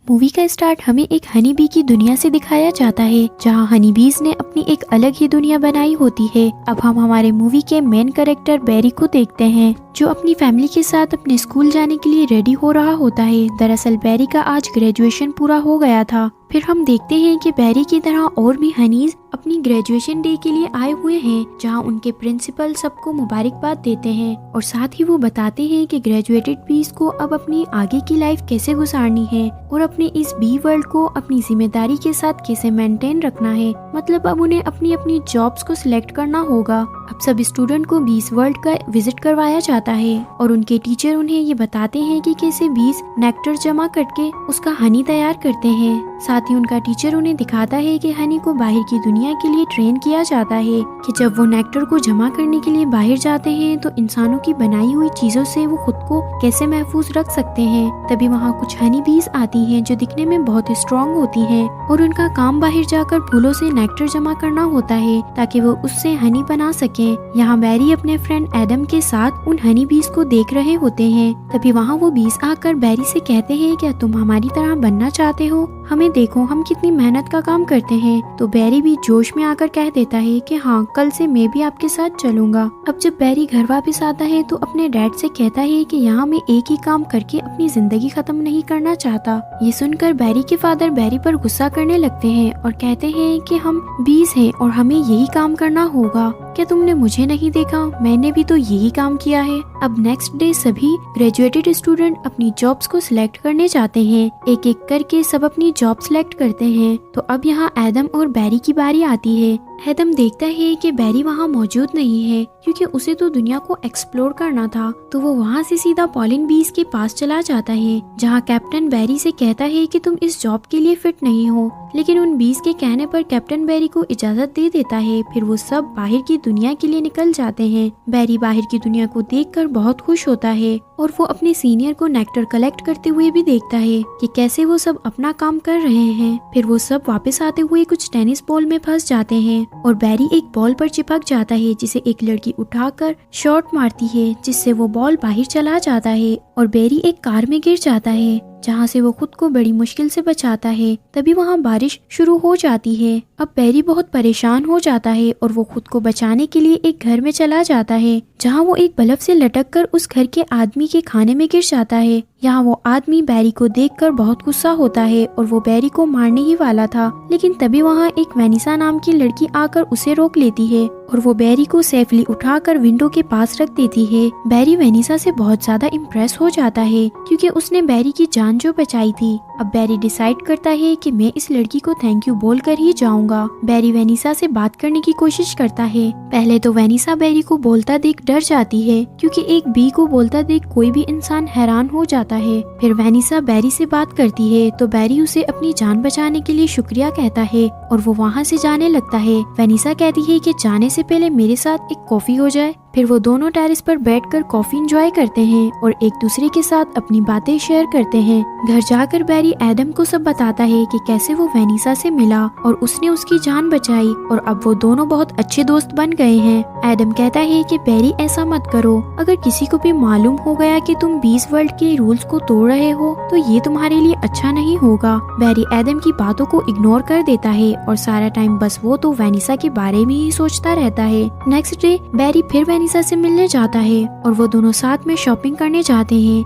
Movie का start हमें एक हनी बी की दुनिया से दिखाया जाता है, जहां हनी बीज ने अपनी एक अलग ही दुनिया बनाई होती है। अब हम हमारे मूवी के मेन कैरेक्टर बेरी को देखते हैं, जो अपनी फैमिली के साथ अपने स्कूल जाने के लिए रेडी हो रहा होता है। दरअसल बेरी का आज ग्रेजुएशन पूरा हो गया था। फिर हम देखते हैं कि बेरी की तरह और भी हनीज अपनी ग्रेजुएशन डे के लिए आए हुए हैं, जहां उनके प्रिंसिपल सबको मुबारकबाद देते हैं और साथ ही वो बताते हैं कि ग्रेजुएटेड बीज को अब अपनी आगे की लाइफ कैसे गुजारनी है और अपने इस बी वर्ल्ड को अपनी जिम्मेदारी के साथ कैसे मेंटेन रखना है। मतलब अब उन्हें अपनी अपनी जॉब्स को सिलेक्ट करना होगा। अब सब स्टूडेंट को बीज वर्ल्ड का विजिट करवाया जाता है और उनके टीचर उन्हें ये बताते हैं कि कैसे बीज नेक्टर जमा करके उसका हनी तैयार करते हैं। साथ ही उनका टीचर उन्हें दिखाता है कि हनी को बाहर की दुनिया के लिए ट्रेन किया जाता है कि जब वो नेक्टर को जमा करने के लिए बाहर जाते हैं तो इंसानों की बनाई हुई चीजों से वो खुद को कैसे महफूज रख सकते हैं। तभी वहाँ कुछ हनी बीज आती हैं जो दिखने में बहुत स्ट्रॉन्ग होती हैं और उनका काम बाहर जाकर फूलों से नेक्टर जमा करना होता है ताकि वो उससे हनी बना सके। यहाँ बेरी अपने फ्रेंड एडम के साथ उन हनी बीज को देख रहे होते हैं। तभी वहाँ वो बीज आकर बेरी से कहते हैं, क्या तुम हमारी तरह बनना चाहते हो? हमें देखो, हम कितनी मेहनत का काम करते हैं। तो बेरी भी जोश में आकर कह देता है कि हाँ, कल से मैं भी आपके साथ चलूंगा। अब जब बेरी घर वापस आता है तो अपने डैड से कहता है कि यहाँ मैं एक ही काम करके अपनी जिंदगी खत्म नहीं करना चाहता। ये सुनकर बेरी के फादर बेरी पर गुस्सा करने लगते हैं और कहते हैं कि हम बीज हैं और हमें यही काम करना होगा। क्या तुमने मुझे नहीं देखा? मैंने भी तो यही काम किया है। अब नेक्स्ट डे सभी ग्रेजुएटेड स्टूडेंट अपनी जॉब्स को सिलेक्ट करने जाते हैं। एक एक करके सब अपनी जॉब सिलेक्ट करते हैं। तो अब यहाँ एडम और बेरी की बारी आती है। एडम देखता है कि बेरी वहाँ मौजूद नहीं है क्योंकि उसे तो दुनिया को एक्सप्लोर करना था। तो वो वहाँ से सीधा पॉलिन बीज के पास चला जाता है, जहाँ कैप्टन बेरी से कहता है कि तुम इस जॉब के लिए फिट नहीं हो। लेकिन उन बीज के कहने पर कैप्टन बेरी को इजाजत दे देता है। फिर वो सब बाहर की दुनिया के लिए निकल जाते हैं। बेरी बाहर की दुनिया को देखकर बहुत खुश होता है और वो अपने सीनियर को नेक्टर कलेक्ट करते हुए भी देखता है कि कैसे वो सब अपना काम कर रहे हैं। फिर वो सब वापस आते हुए कुछ टेनिस बॉल में फंस जाते हैं और बेरी एक बॉल पर चिपक जाता है, जिसे एक लड़की उठाकर शॉट मारती है, जिससे वो बॉल बाहर चला जाता है और बेरी एक कार में गिर जाता है, जहाँ से वो खुद को बड़ी मुश्किल से बचाता है। तभी वहाँ बारिश शुरू हो जाती है। अब बेरी बहुत परेशान हो जाता है और वो खुद को बचाने के लिए एक घर में चला जाता है, जहाँ वो एक बल्ब से लटक कर उस घर के आदमी के खाने में गिर जाता है। यहाँ वो आदमी बेरी को देखकर बहुत गुस्सा होता है और वो बेरी को मारने ही वाला था। लेकिन तभी वहाँ एक वेनिसा नाम की लड़की आकर उसे रोक लेती है और वो बेरी को सेफली उठाकर विंडो के पास रख देती है। बेरी वेनिसा से बहुत ज्यादा इम्प्रेस हो जाता है क्योंकि उसने बेरी की जान जो बचाई थी। अब बेरी डिसाइड करता है कि मैं इस लड़की को थैंक यू बोलकर ही जाऊंगा। बेरी वेनिसा से बात करने की कोशिश करता है। पहले तो वेनिसा बेरी को बोलता देख डर जाती है क्योंकि एक बी को बोलता देख कोई भी इंसान हैरान हो जाता है। फिर वेनिसा बेरी से बात करती है तो बेरी उसे अपनी जान बचाने के लिए शुक्रिया कहता है और वो वहाँ से जाने लगता है। वेनिसा कहती है कि जाने से पहले मेरे साथ एक कॉफी हो जाए। फिर वो दोनों टेरेस पर बैठकर कॉफी एंजॉय करते हैं और एक दूसरे के साथ अपनी बातें शेयर करते हैं। घर जाकर बेरी एडम को सब बताता है कि कैसे वो वेनिसा से मिला और उसने उसकी जान बचाई और अब वो दोनों बहुत अच्छे दोस्त बन गए हैं। एडम कहता है कि बेरी ऐसा मत करो, अगर किसी को भी मालूम हो गया कि तुम बीज वर्ल्ड के रूल्स को तोड़ रहे हो तो ये तुम्हारे लिए अच्छा नहीं होगा। बेरी एडम की बातों को इग्नोर कर देता है और सारा टाइम बस वो तो वेनिसा के बारे में ही सोचता रहता है। नेक्स्ट डे बेरी फिर वेनिसा से मिलने जाता है और वो दोनों साथ में शॉपिंग करने जाते हैं।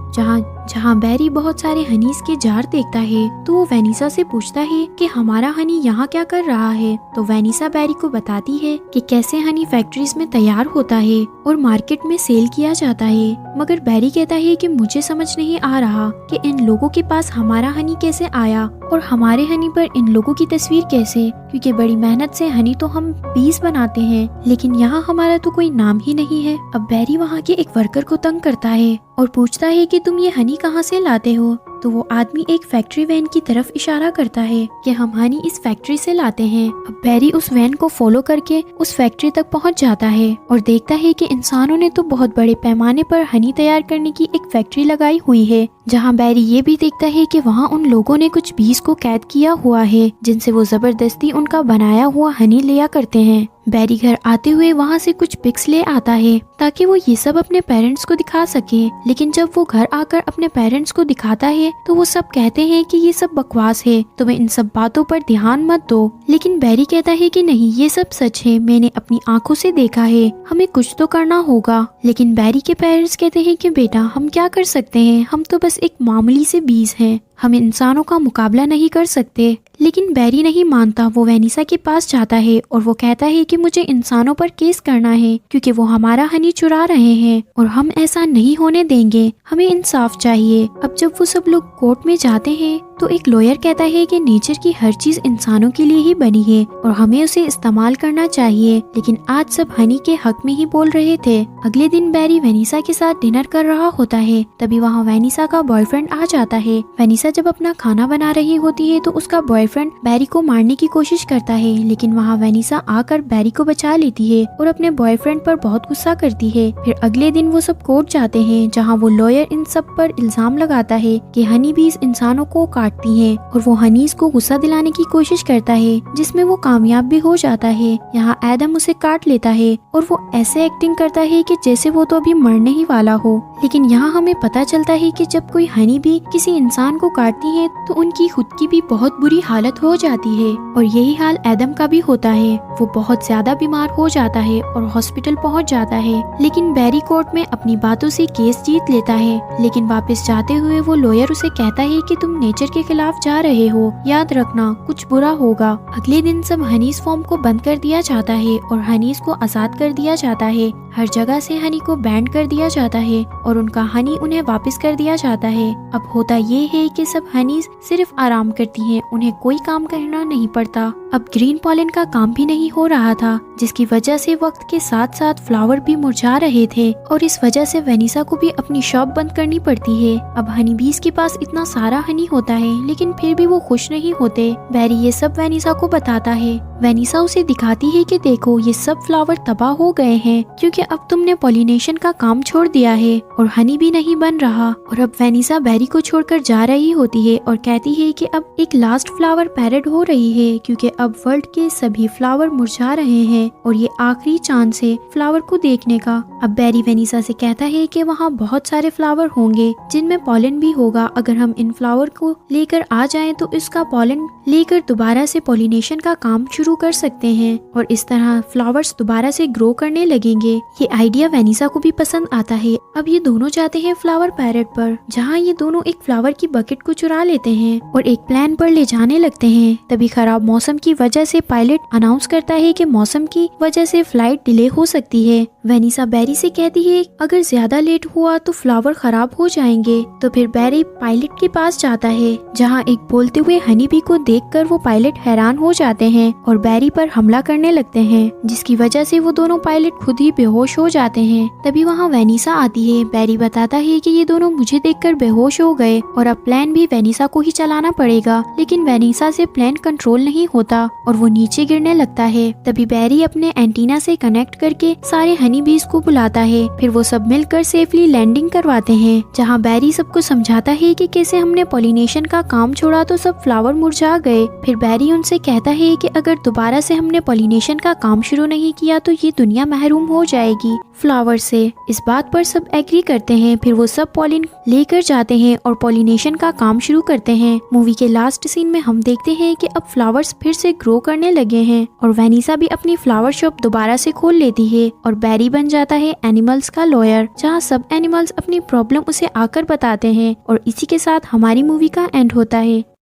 जहाँ बेरी बहुत सारे हनीज के जार देखता है तो वो वेनिसा से पूछता है कि हमारा हनी यहाँ क्या कर रहा है। तो वेनिसा बेरी को बताती है कि कैसे हनी फैक्ट्रीज में तैयार होता है और मार्केट में सेल किया जाता है। मगर बेरी कहता है कि मुझे समझ नहीं आ रहा कि इन लोगों के पास हमारा हनी कैसे आया और हमारे हनी पर इन लोगों की तस्वीर कैसे, क्योंकि बड़ी मेहनत से हनी तो हम बीज बनाते हैं लेकिन यहाँ हमारा तो कोई नाम ही नहीं है। अब बेरी वहाँ के एक वर्कर को तंग करता है और पूछता है कि तुम ये हनी कहाँ से लाते हो। तो वो आदमी एक फैक्ट्री वैन की तरफ इशारा करता है कि हम हनी इस फैक्ट्री से लाते हैं। अब बेरी उस वैन को फॉलो करके उस फैक्ट्री तक पहुंच जाता है और देखता है कि इंसानों ने तो बहुत बड़े पैमाने पर हनी तैयार करने की एक फैक्ट्री लगाई हुई है। जहां बेरी ये भी देखता है कि वहां उन लोगों ने कुछ बीज को कैद किया हुआ है जिनसे वो जबरदस्ती उनका बनाया हुआ हनी लिया करते हैं। बैरी घर आते हुए वहाँ से कुछ पिक्स ले आता है ताकि वो ये सब अपने पेरेंट्स को दिखा सके, लेकिन जब वो घर आकर अपने पेरेंट्स को दिखाता है तो वो सब कहते हैं कि ये सब बकवास है, तुम्हें इन सब बातों पर ध्यान मत दो। लेकिन बैरी कहता है कि नहीं, ये सब सच है, मैंने अपनी आंखों से देखा है, हमें कुछ तो करना होगा। लेकिन बैरी के पेरेंट्स कहते हैं कि बेटा हम क्या कर सकते हैं, हम तो बस एक मामूली से बीज हैं, हम इंसानों का मुकाबला नहीं कर सकते। लेकिन बैरी नहीं मानता, वो वेनिसा के पास जाता है और वो कहता है कि मुझे इंसानों पर केस करना है क्योंकि वो हमारा हनी चुरा रहे हैं और हम ऐसा नहीं होने देंगे, हमें इंसाफ चाहिए। अब जब वो सब लोग कोर्ट में जाते हैं तो एक लॉयर कहता है कि नेचर की हर चीज इंसानों के लिए ही बनी है और हमें उसे इस्तेमाल करना चाहिए, लेकिन आज सब हनी के हक में ही बोल रहे थे। अगले दिन बैरी वेनिसा के साथ डिनर कर रहा होता है, तभी वहाँ वेनिसा का बॉयफ्रेंड आ जाता है। वेनिसा जब अपना खाना बना रही होती है तो उसका बॉयफ्रेंड बैरी को मारने की कोशिश करता है, लेकिन वहाँ वेनिसा आकर बैरी को बचा लेती है और अपने बॉयफ्रेंड पर बहुत गुस्सा करती है। फिर अगले दिन वो सब कोर्ट जाते हैं जहाँ वो लॉयर इन सब पर इल्जाम लगाता है कि हनी बीज इंसानों को काटती है और वो हनीज को गुस्सा दिलाने की कोशिश करता है, जिसमें वो कामयाब भी हो जाता है। यहाँ एडम उसे काट लेता है और वो ऐसे एक्टिंग करता है कि जैसे वो तो अभी मरने ही वाला हो। लेकिन यहाँ हमें पता चलता है कि जब कोई हनी बी किसी इंसान को काटती है तो उनकी खुद की भी बहुत बुरी हालत हो जाती है और यही हाल एडम का भी होता है। वो बहुत ज्यादा बीमार हो जाता है और हॉस्पिटल पहुँच जाता है, लेकिन बैरी कोर्ट में अपनी बातों से केस जीत लेता है। लेकिन वापस जाते हुए वो लॉयर उसे कहता है कि तुम नेचर के खिलाफ जा रहे हो, याद रखना कुछ बुरा होगा। अगले दिन सब हनीज फॉर्म को बंद कर दिया जाता है और हनीज को आजाद कर दिया जाता है। हर जगह से हनी को बैंड कर दिया जाता है और उनका हनी उन्हें वापस कर दिया जाता है। अब होता ये है कि सब हनीज सिर्फ आराम करती हैं, उन्हें कोई काम करना नहीं पड़ता। अब ग्रीन पॉलन का काम भी नहीं हो रहा था, जिसकी वजह से वक्त के साथ साथ फ्लावर भी मुरझा रहे थे और इस वजह से वेनिसा को भी अपनी शॉप बंद करनी पड़ती है। अब हनी बीज के पास इतना सारा हनी होता है लेकिन फिर भी वो खुश नहीं होते। बैरी ये सब वेनिसा को बताता है। वेनिसा उसे दिखाती है कि देखो ये सब फ्लावर तबाह हो गए हैं क्योंकि अब तुमने पॉलिनेशन का काम छोड़ दिया है और हनी भी नहीं बन रहा। और अब वेनिसा बैरी को छोड़कर जा रही होती है और कहती है कि अब एक लास्ट फ्लावर पैरेड हो रही है क्योंकि अब वर्ल्ड के सभी फ्लावर मुरझा रहे हैं और ये आखिरी चांस है फ्लावर को देखने का। अब बैरी वेनिसा से कहता है कि वहाँ बहुत सारे फ्लावर होंगे जिनमें पॉलन भी होगा, अगर हम इन फ्लावर को लेकर आ जाएं तो इसका पॉलन लेकर दोबारा से पॉलिनेशन का काम शुरू कर सकते हैं और इस तरह फ्लावर्स दोबारा से ग्रो करने लगेंगे। ये आइडिया वेनिसा को भी पसंद आता है। अब ये दोनों जाते हैं फ्लावर पैरेड पर, जहाँ ये दोनों एक फ्लावर की बकेट को चुरा लेते हैं और एक प्लान पर ले जाने लगते हैं। तभी खराब मौसम की वजह से पायलट अनाउंस करता है कि मौसम की वजह से फ्लाइट डिले हो सकती है। वेनिसा बैरी से कहती है अगर ज्यादा लेट हुआ तो फ्लावर खराब हो जाएंगे। तो फिर बैरी पायलट के पास जाता है, जहाँ एक बोलते हुए हनी बी को देखकर वो पायलट हैरान हो जाते हैं और बैरी पर हमला करने लगते हैं, जिसकी वजह से वो दोनों पायलट खुद ही बेहोश हो जाते हैं। तभी वहाँ वेनिसा आती है। बैरी बताता है कि ये दोनों मुझे देखकर बेहोश हो गए और अब प्लान भी वेनिसा को ही चलाना पड़ेगा, लेकिन वेनिसा से प्लान कंट्रोल नहीं होता और वो नीचे गिरने लगता है। तभी बैरी अपने एंटीना से कनेक्ट करके सारे हनी बीज को बुलाता है। फिर वो सब मिलकर सेफली लैंडिंग करवाते हैं, जहाँ बैरी सबको समझाता है कि कैसे हमने पॉलिनेशन का काम छोड़ा तो सब फ्लावर मुरझा गए। फिर बैरी उनसे कहता है कि अगर दोबारा से हमने पॉलिनेशन का काम शुरू नहीं किया तो ये दुनिया महरूम हो जाएगी फ्लावर से। इस बात पर सब एग्री करते हैं। फिर वो सब पॉलिन लेकर जाते हैं और पॉलिनेशन का काम शुरू करते हैं। मूवी के लास्ट सीन में हम देखते हैं कि अब फ्लावर्स फिर से ग्रो करने लगे हैं और वेनिसा भी अपनी फ्लावर शॉप दोबारा से खोल लेती है और बैरी बन जाता है एनिमल्स का लॉयर, जहाँ सब एनिमल्स अपनी प्रॉब्लम उसे आकर बताते हैं। और इसी के साथ हमारी मूवी का एंड होता है।